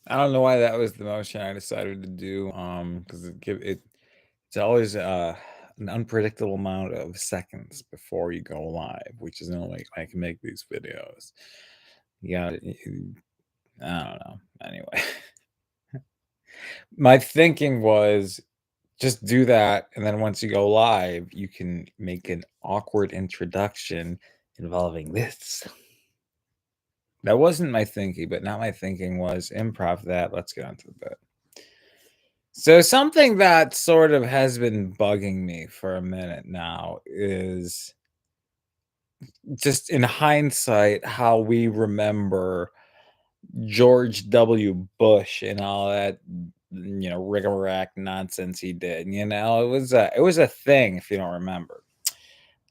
I don't know why that was the motion I decided to do. Because it's always an unpredictable amount of seconds before you go live, which is the only way I can make these videos. Yeah, I don't know. Anyway, my thinking was just do that, and then once you go live, you can make an awkward introduction involving this. That wasn't my thinking, but now my thinking was improv that. Let's get on to the bit. So something that sort of has been bugging me for a minute now is just in hindsight how we remember George W. Bush and all that, rigmarole nonsense he did. It was a thing if you don't remember.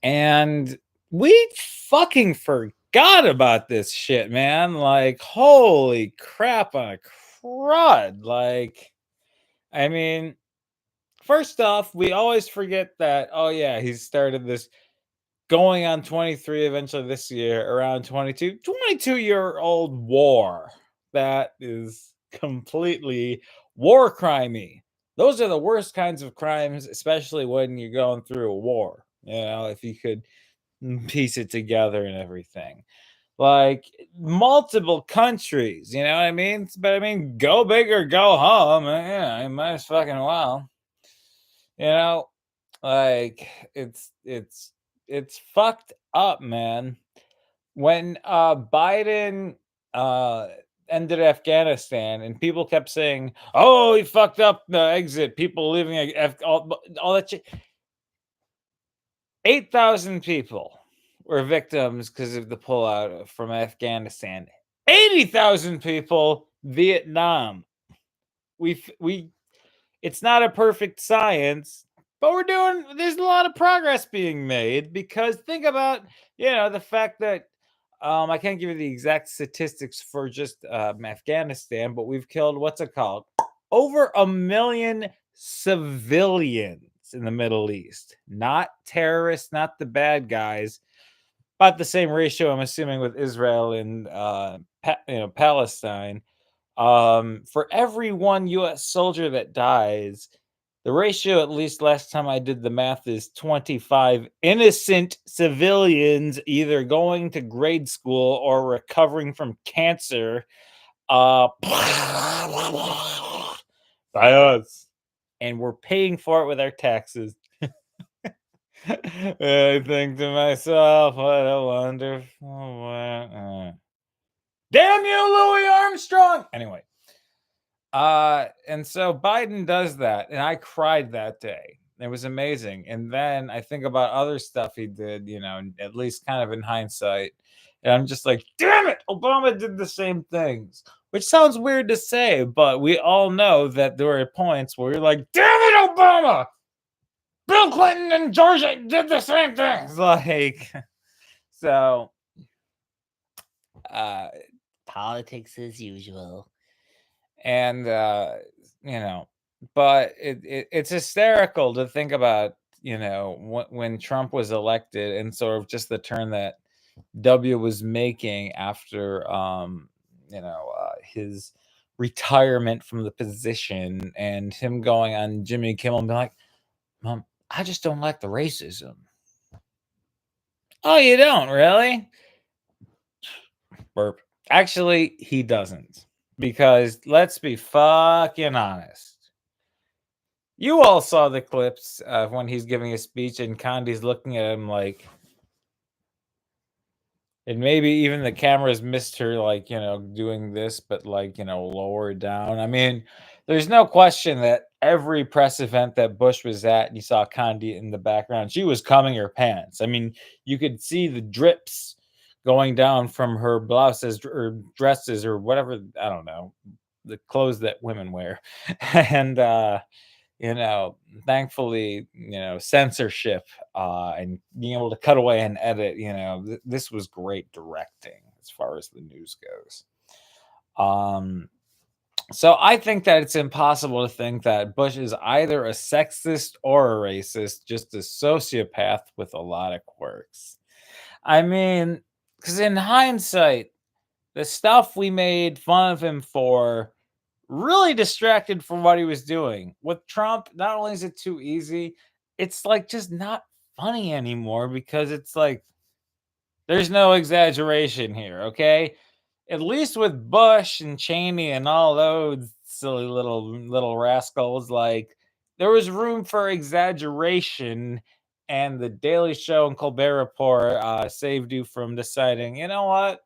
And we fucking forgot about this shit, man. Like, holy crap on a crud. Like, I mean, first off, we always forget that, oh, yeah, he started this going on 23 eventually this year, around 22-year-old war. That is completely war crimey. Those are the worst kinds of crimes, especially when you're going through a war. If you could piece it together and everything. Like multiple countries, you know what I mean? But I mean, go big or go home. Yeah, you might as fucking well. You know, like it's fucked up, man. When Biden uh ended Afghanistan and people kept saying, "Oh, he fucked up the exit. People leaving all that shit." 8,000 people were victims because of the pullout from Afghanistan. 80,000 people, Vietnam. We it's not a perfect science, but there's a lot of progress being made because think about, the fact that I can't give you the exact statistics for just Afghanistan, but we've killed, what's it called? Over 1 million civilians in the Middle East, not terrorists, not the bad guys. About the same ratio, I'm assuming, with Israel and Palestine. For every one U.S. soldier that dies, the ratio, at least last time I did the math, is 25 innocent civilians either going to grade school or recovering from cancer. By us. And we're paying for it with our taxes. I think to myself, what a wonderful world. Damn you, Louis Armstrong! Anyway. And so Biden does that, and I cried that day. It was amazing. And then I think about other stuff he did, at least kind of in hindsight. And I'm just like, damn it, Obama did the same things. Which sounds weird to say, but we all know that there were points where you're like, damn it, Obama! Bill Clinton and George did the same things. Like, so uh politics as usual. And but it's hysterical to think about, when Trump was elected and sort of just the turn that W was making after his retirement from the position, and him going on Jimmy Kimmel and being like, "Mom, I just don't like the racism." Oh, you don't really? Burp. Actually, he doesn't. Because let's be fucking honest. You all saw the clips of when he's giving a speech and Condi's looking at him like, and maybe even the cameras missed her, like, doing this, but like, lower down. I mean, there's no question that every press event that Bush was at, and you saw Condi in the background, she was coming her pants. I mean, you could see the drips going down from her blouses or dresses or whatever, I don't know, the clothes that women wear. And you know, thankfully, censorship and being able to cut away and edit, this was great directing as far as the news goes. Um, so I think that it's impossible to think that Bush is either a sexist or a racist, just a sociopath with a lot of quirks. I mean, because in hindsight, the stuff we made fun of him for really distracted from what he was doing. With Trump, not only is it too easy, it's like just not funny anymore because it's like there's no exaggeration here, okay? At least with Bush and Cheney and all those silly little rascals, like there was room for exaggeration, and the Daily Show and Colbert Report saved you from deciding, you know what?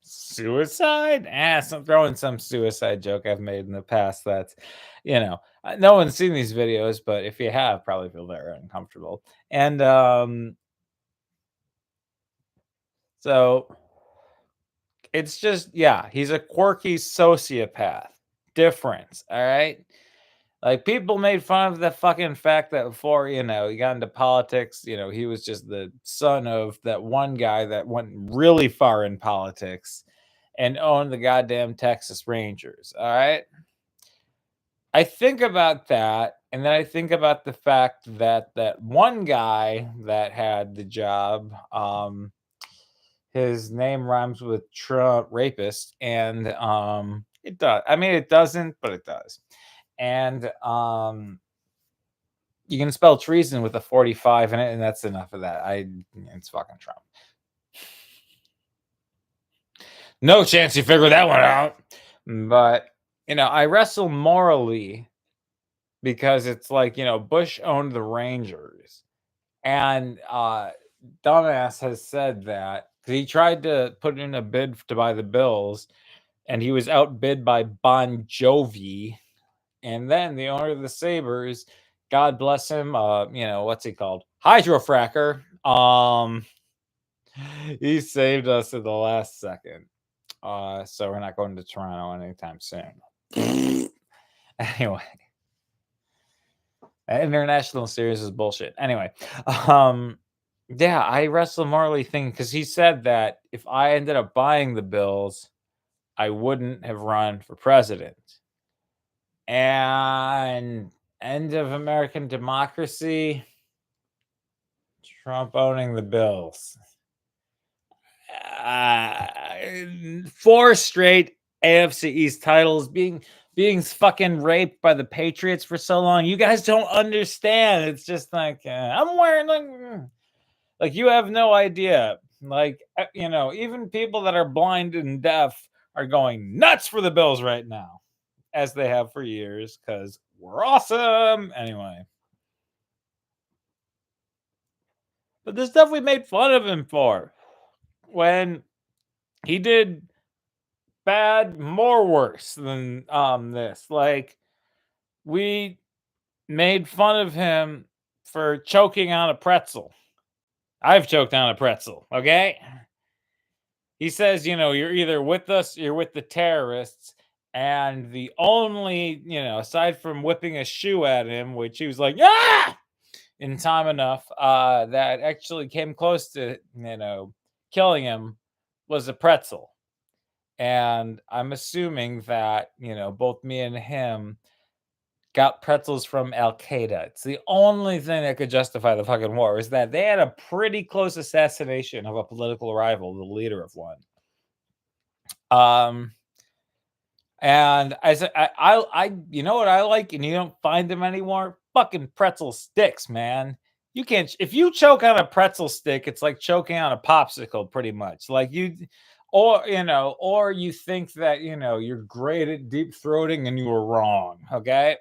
Suicide? I'm throwing some suicide joke I've made in the past. That's, no one's seen these videos, but if you have, probably feel very uncomfortable. And so it's just, yeah, he's a quirky sociopath. Difference, all right? Like people made fun of the fucking fact that before, he got into politics, he was just the son of that one guy that went really far in politics and owned the goddamn Texas Rangers. All right. I think about that, and then I think about the fact that that one guy that had the job, his name rhymes with Trump rapist, and it does. I mean, it doesn't, but it does. And you can spell treason with a 45 in it, and that's enough of that. It's fucking Trump. No chance you figure that one out. But I wrestle morally because it's like, Bush owned the Rangers. And dumbass has said that because he tried to put in a bid to buy the Bills, and he was outbid by Bon Jovi. And then the owner of the Sabres, God bless him, what's he called? Hydrofracker. He saved us at the last second. So we're not going to Toronto anytime soon. Anyway, international series is bullshit. Anyway, yeah, I wrestle morally thing because he said that if I ended up buying the Bills, I wouldn't have run for president. And end of American democracy, Trump owning the Bills. 4 straight AFC East titles, being fucking raped by the Patriots for so long. You guys don't understand. It's just like I'm wearing like you have no idea. Like even people that are blind and deaf are going nuts for the Bills right now, as they have for years, because we're awesome. Anyway, but the stuff we made fun of him for when he did bad, more worse than this. Like we made fun of him for choking on a pretzel. I've choked on a pretzel, okay? He says, you're either with us, you're with the terrorists. And the only, aside from whipping a shoe at him, which he was like, ah, in time enough, that actually came close to, killing him was a pretzel. And I'm assuming that, both me and him got pretzels from Al Qaeda. It's the only thing that could justify the fucking war is that they had a pretty close assassination of a political rival, the leader of one. And I said, you know what I like, and you don't find them anymore? Fucking pretzel sticks, man. You can't, if you choke on a pretzel stick, it's like choking on a popsicle, pretty much. Like or you think that, you're great at deep throating and you were wrong. Okay.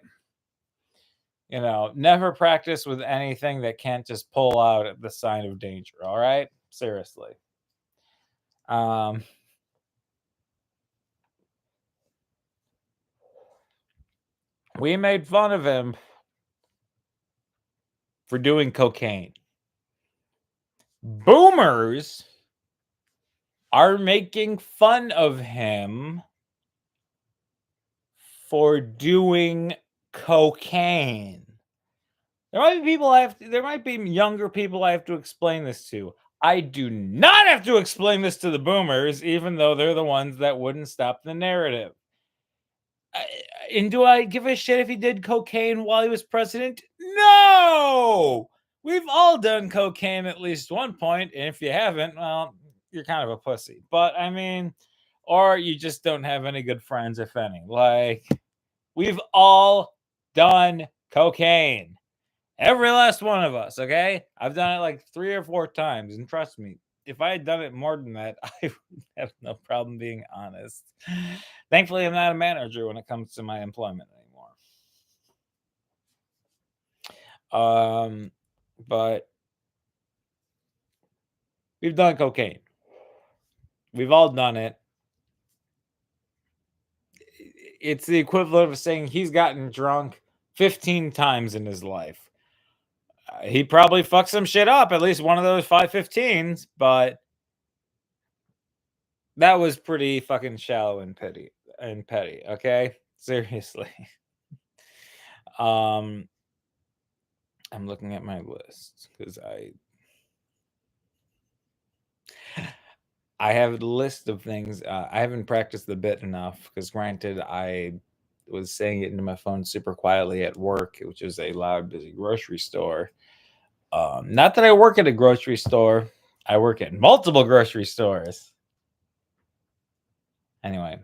Never practice with anything that can't just pull out at the sign of danger. All right. Seriously. We made fun of him for doing cocaine. Boomers are making fun of him for doing cocaine. There might be younger people I have to explain this to. I do not have to explain this to the boomers, even though they're the ones that wouldn't stop the narrative. And do I give a shit if he did cocaine while he was president? No! We've all done cocaine at least one point, and if you haven't, well, you're kind of a pussy. But I mean, or you just don't have any good friends, if any. Like, we've all done cocaine. Every last one of us, okay? I've done it like 3 or 4 times, and trust me, if I had done it more than that, I would have no problem being honest. Thankfully, I'm not a manager when it comes to my employment anymore. But we've done cocaine. We've all done it. It's the equivalent of saying he's gotten drunk 15 times in his life. He probably fucked some shit up, at least one of those 515s, but that was pretty fucking shallow and petty, okay? Seriously. I'm looking at my list because I have a list of things. I haven't practiced the bit enough because, granted, I was saying it into my phone super quietly at work, which is a loud, busy grocery store. Not that I work at a grocery store. I work at multiple grocery stores. Anyway,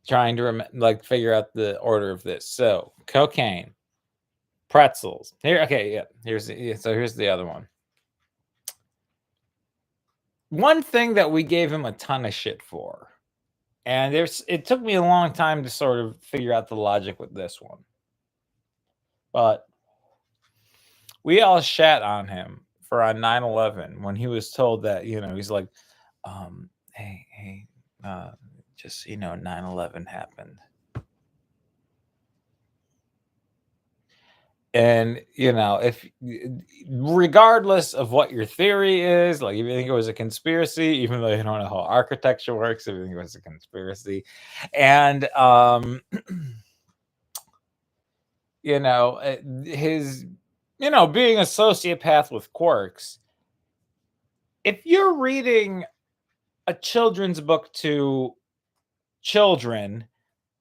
trying to figure out the order of this. So, cocaine, pretzels. Here, okay, yeah. Here's the other one. One thing that we gave him a ton of shit for, and it took me a long time to sort of figure out the logic with this one, but we all shat on him for on 9/11 when he was told that, he's like, hey, just 9/11 happened. And if regardless of what your theory is, like if you think it was a conspiracy, even though you don't know how architecture works, if you think it was a conspiracy, and his being a sociopath with quirks, if you're reading a children's book to children,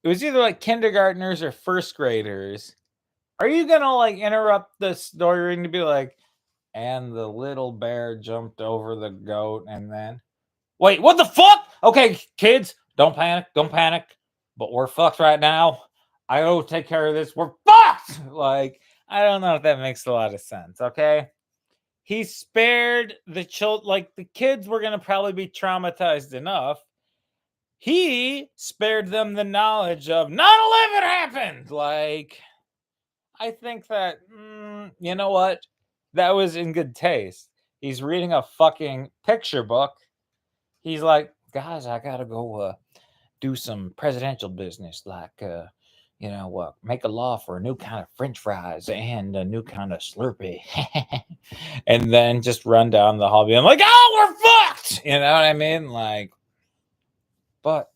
it was either like kindergartners or first graders, are you gonna like interrupt the story to be like, and the little bear jumped over the goat, and then wait, what the fuck? Okay, kids, don't panic, but we're fucked right now. I go take care of this. We're fucked. Like, I don't know if that makes a lot of sense. Okay, he spared the children. Like, the kids were gonna probably be traumatized enough. He spared them the knowledge of 9/11 happened. Like, I think that, you know what? That was in good taste. He's reading a fucking picture book. He's like, guys, I gotta go do some presidential business, like, make a law for a new kind of French fries and a new kind of Slurpee, and then just run down the hall being like, oh, we're fucked. You know what I mean? Like, but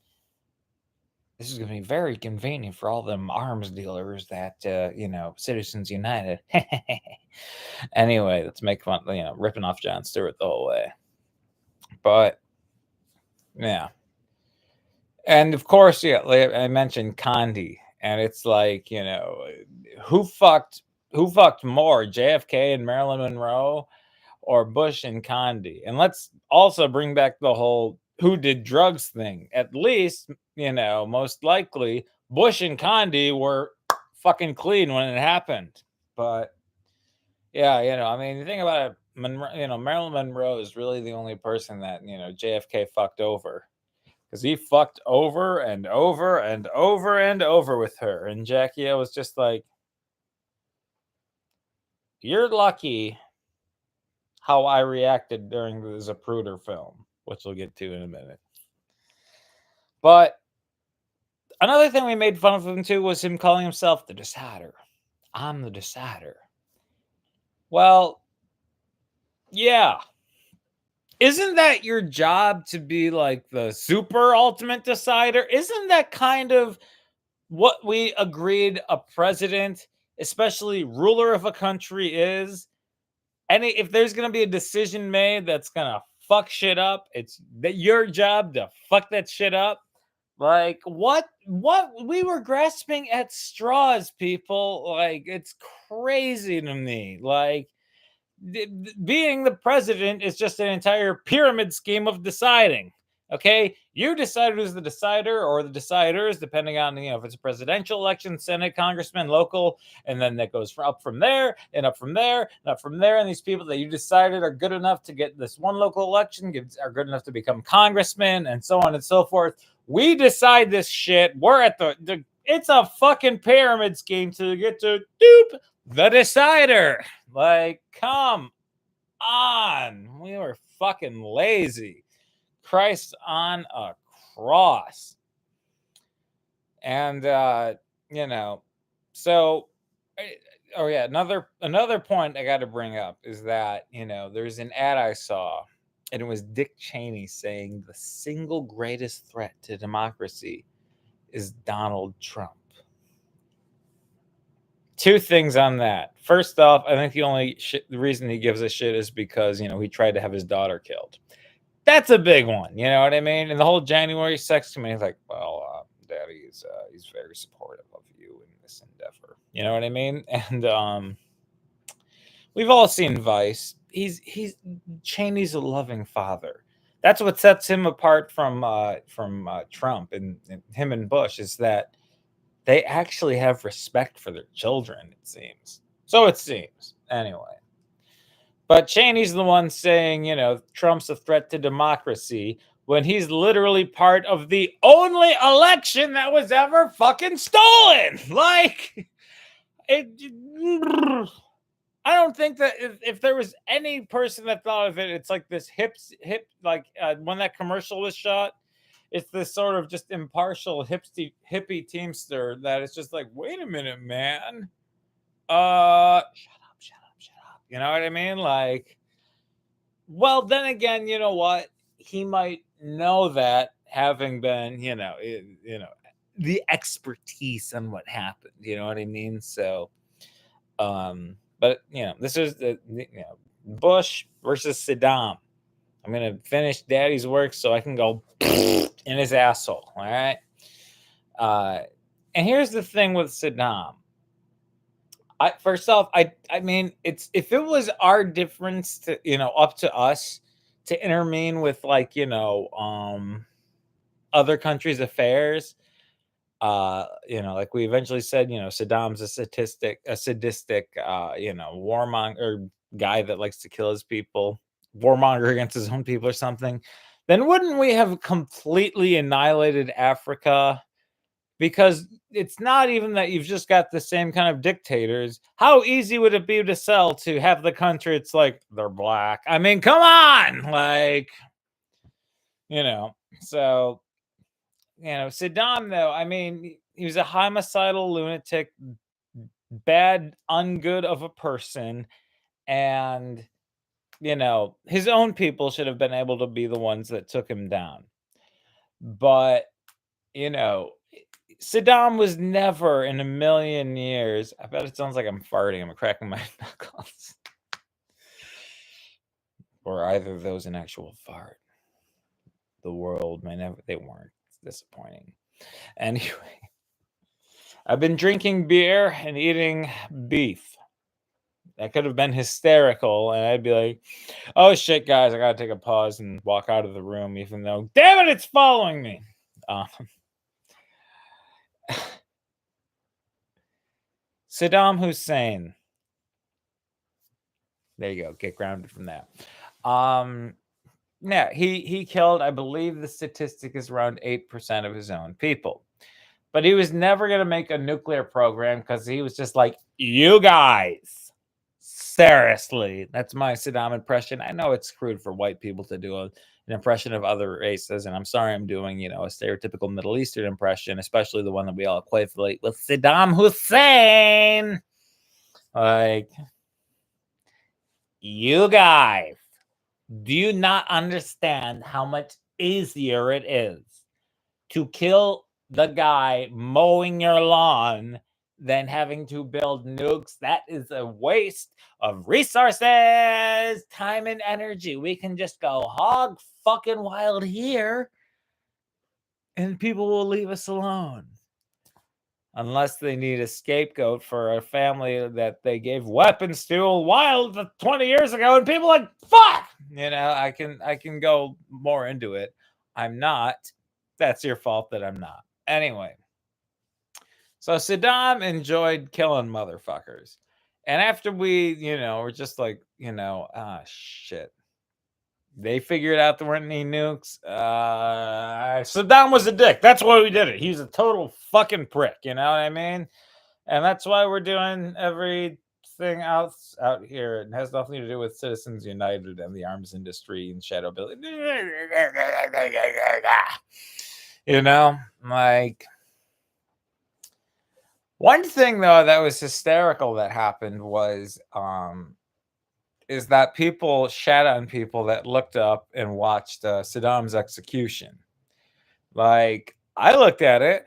this is going to be very convenient for all them arms dealers that, Citizens United. Anyway, let's make fun, ripping off Jon Stewart the whole way. But, yeah. And of course, yeah, like I mentioned Condi. And it's like, who fucked more, JFK and Marilyn Monroe or Bush and Condi? And let's also bring back the whole who did drugs thing. At least, most likely Bush and Condi were fucking clean when it happened. But yeah, I mean, you think about it, Marilyn Monroe is really the only person that, JFK fucked over. Because he fucked over and over and over and over with her. And Jackie O was just like, you're lucky how I reacted during the Zapruder film, which we'll get to in a minute. But another thing we made fun of him too was him calling himself the decider. I'm the decider. Well, yeah. Isn't that your job, to be like the super ultimate decider? Isn't that kind of what we agreed a president, especially ruler of a country, is? And if there's going to be a decision made that's going to fuck shit up, it's your job to fuck that shit up. Like, what we were grasping at straws, people. Like, it's crazy to me. Like, being the president is just an entire pyramid scheme of deciding. Okay, you decide who's the decider or the deciders, depending on if it's a presidential election, Senate, congressman, local, and then that goes up from there and up from there and up from there. And these people that you decided are good enough to get this one local election are good enough to become congressmen, and so on and so forth. We decide this shit. We're at the it's a fucking pyramid scheme to get to the decider. Like, come on. We were fucking lazy. Christ on a cross. And so oh yeah, another point I got to bring up is that, there's an ad I saw, and it was Dick Cheney saying the single greatest threat to democracy is Donald Trump. Two things on that. First off, I think the reason he gives a shit is because, he tried to have his daughter killed. That's a big one. You know what I mean? And the whole January 6th committee is like, well, Daddy, he's very supportive of you in this endeavor. You know what I mean? And we've all seen Vice. He's Cheney's a loving father. That's what sets him apart from Trump and him and Bush, is that they actually have respect for their children, it seems. So it seems. Anyway. But Cheney's the one saying, Trump's a threat to democracy when he's literally part of the only election that was ever fucking stolen. Like, I don't think that if there was any person that thought of it, it's like this like when that commercial was shot, it's this sort of just impartial hippie teamster that is just like, wait a minute, man. Shut up. You know what I mean? Like, well, then again, you know what? He might know that, having been, the expertise on what happened. You know what I mean? So, but this is Bush versus Saddam. I'm gonna finish Daddy's work so I can go in his asshole. All right. And here's the thing with Saddam. First off, I mean, it's if it was our difference to up to us to intervene with other countries' affairs. Like we eventually said, Saddam's a sadistic, warmonger guy that likes to kill his people, warmonger against his own people or something. Then wouldn't we have completely annihilated Africa? Because it's not even that you've just got the same kind of dictators. How easy would it be to sell to have the country? It's like, they're black. I mean, come on. Like, so, Saddam, though, I mean, he was a homicidal lunatic, bad, ungood of a person. And, his own people should have been able to be the ones that took him down. But, Saddam was never in a million years. I bet it sounds like I'm farting. I'm cracking my knuckles. Or either of those an actual fart. The world may never. They weren't. It's disappointing. Anyway, I've been drinking beer and eating beef. That could have been hysterical, and I'd be like, "Oh shit, guys, I gotta take a pause and walk out of the room," even though, damn it, it's following me. Saddam Hussein. There you go. Get grounded from that. Yeah, he killed, I believe the statistic is around 8% of his own people. But he was never going to make a nuclear program because he was just like, you guys, seriously. That's my Saddam impression. I know it's crude for white people to do an impression of other races, and I'm sorry I'm doing, a stereotypical Middle Eastern impression, especially the one that we all equate with Saddam Hussein. Like, you guys, do you not understand how much easier it is to kill the guy mowing your lawn than having to build nukes? That is a waste of resources, time, and energy. We can just go hog fucking wild here and people will leave us alone. unless they need a scapegoat for a family that they gave weapons to a while 20 years ago, and people are like, fuck, I can go more into it. I'm not. That's your fault that I'm not. Anyway, so Saddam enjoyed killing motherfuckers. And after we, we're just like, shit. They figured out there weren't any nukes. Saddam was a dick. That's why we did it. He's a total fucking prick. You know what I mean? And that's why we're doing everything out here. It has nothing to do with Citizens United and the arms industry and shadow building. Like, one thing though that was hysterical that happened was is that people shat on people that looked up and watched Saddam's execution. Like, I looked at it.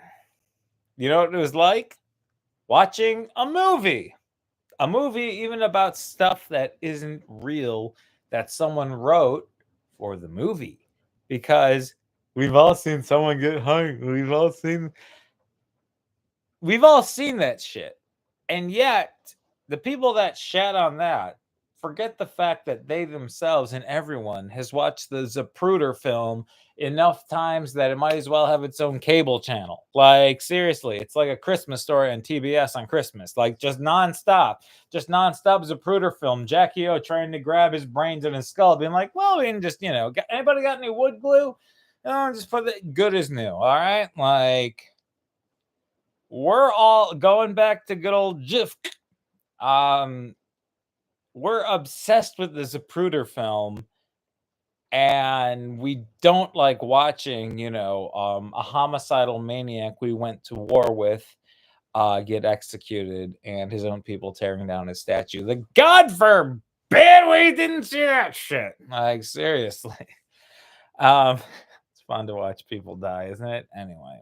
You know what it was like? Watching a movie. A movie even about stuff that isn't real, that someone wrote for the movie. Because we've all seen someone get hung. We've all seen that shit. And yet, the people that shat on that forget the fact that they themselves and everyone has watched the Zapruder film enough times that it might as well have its own cable channel. Like, seriously, it's like a Christmas story on TBS on Christmas. Like, just nonstop. Just nonstop Zapruder film. Jackie O trying to grab his brains and his skull, being like, well, we can just, anybody got any wood glue? No, just put it good as new. All right? Like, we're all going back to good old Jif. We're obsessed with the Zapruder film, and we don't like watching, a homicidal maniac we went to war with get executed and his own people tearing down his statue. The God forbid we didn't see that shit. Like, seriously. It's fun to watch people die, isn't it? Anyway.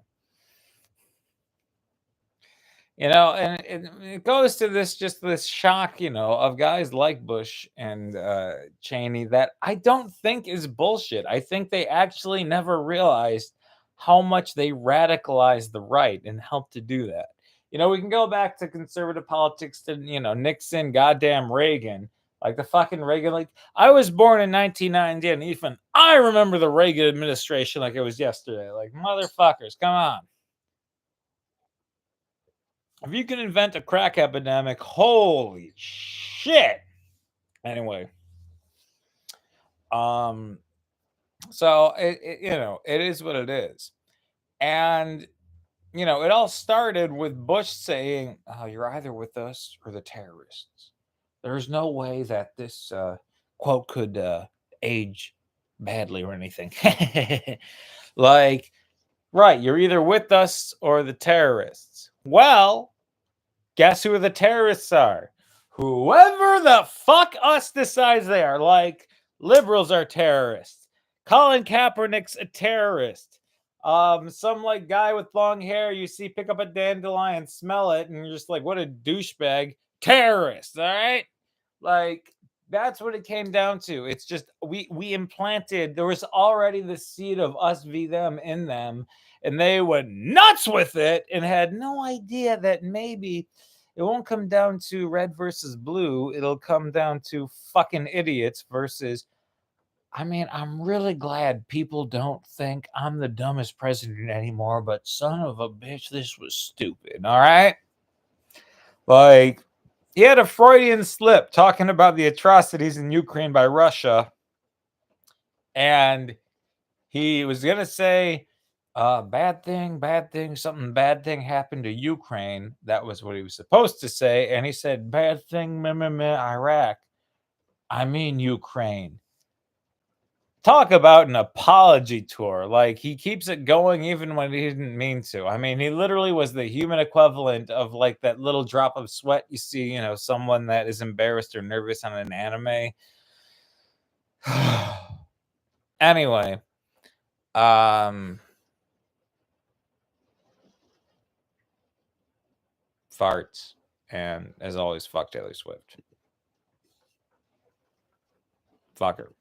And it goes to this shock, of guys like Bush and Cheney that I don't think is bullshit. I think they actually never realized how much they radicalized the right and helped to do that. We can go back to conservative politics to, Nixon, goddamn Reagan, like the fucking Reagan. Like, I was born in 1990, and even I remember the Reagan administration like it was yesterday. Like, motherfuckers, come on. If you can invent a crack epidemic, holy shit. Anyway, so it is what it is. And it all started with Bush saying, "Oh, you're either with us or the terrorists. There's no way that this quote could age badly or anything." Like, right, you're either with us or the terrorists. Well, guess who the terrorists are? Whoever the fuck us decides they are. Like, liberals are terrorists. Colin Kaepernick's a terrorist. Some like guy with long hair you see pick up a dandelion, smell it, and you're just like, what a douchebag. Terrorist, all right? Like, that's what it came down to. It's just we implanted, there was already the seed of us v them in them, and they went nuts with it and had no idea that maybe it won't come down to red versus blue. It'll come down to fucking idiots versus. I mean, I'm really glad people don't think I'm the dumbest president anymore, but son of a bitch, this was stupid. All right? Like, he had a Freudian slip talking about the atrocities in Ukraine by Russia. And he was going to say, bad thing, something bad thing happened to Ukraine. That was what he was supposed to say. And he said, bad thing, Iraq. I mean, Ukraine. Talk about an apology tour. Like, he keeps it going even when he didn't mean to. I mean, he literally was the human equivalent of like that little drop of sweat you see, someone that is embarrassed or nervous on an anime. Anyway, farts. And as always, fuck Taylor Swift. Fuck her.